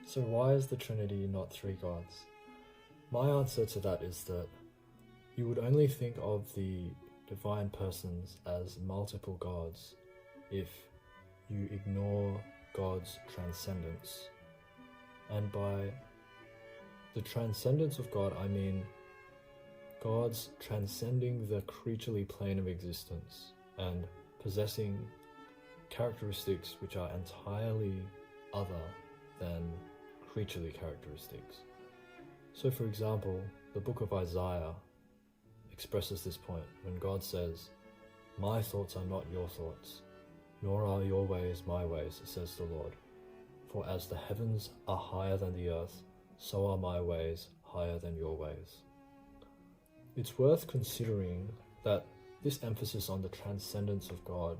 So why is the Trinity not three gods? My answer to that is that you would only think of the divine persons as multiple gods if you ignore God's transcendence. And by the transcendence of God, I mean God's transcending the creaturely plane of existence and possessing characteristics which are entirely other than creaturely characteristics. So for example, the book of Isaiah expresses this point when God says, "My thoughts are not your thoughts, nor are your ways my ways, says the Lord. For as the heavens are higher than the earth, so are my ways higher than your ways." It's worth considering that this emphasis on the transcendence of God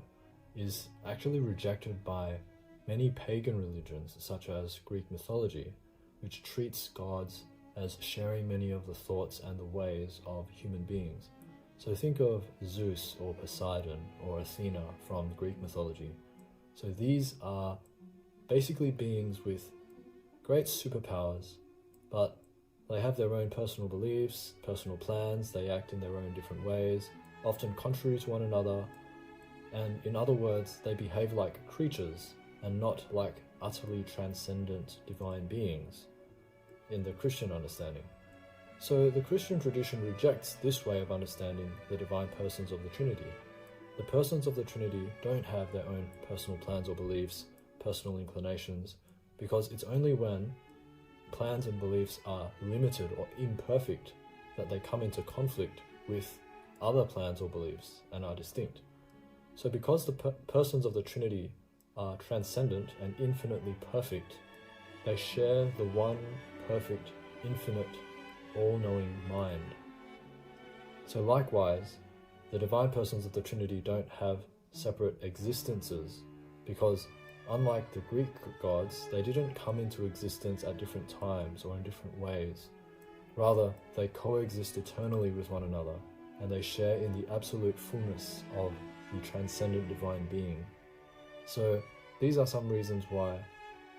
is actually rejected by many pagan religions, such as Greek mythology, which treats gods as sharing many of the thoughts and the ways of human beings. So think of Zeus or Poseidon or Athena from Greek mythology. So these are basically beings with great superpowers, but they have their own personal beliefs, personal plans, they act in their own different ways, often contrary to one another, and in other words, they behave like creatures and not like utterly transcendent divine beings in the Christian understanding. So the Christian tradition rejects this way of understanding the divine persons of the Trinity. The persons of the Trinity don't have their own personal plans or beliefs, personal inclinations, because it's only when plans and beliefs are limited or imperfect that they come into conflict with other plans or beliefs and are distinct. So because the persons of the Trinity are transcendent and infinitely perfect, they share the one perfect, infinite, all-knowing mind. So likewise, the divine persons of the Trinity don't have separate existences because unlike the Greek gods, they didn't come into existence at different times or in different ways. Rather, they coexist eternally with one another and they share in the absolute fullness of the transcendent divine being. So these are some reasons why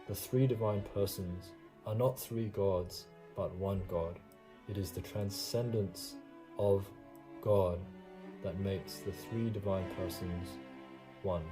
the three divine persons are not three gods, but one God. It is the transcendence of God that makes the three divine persons one.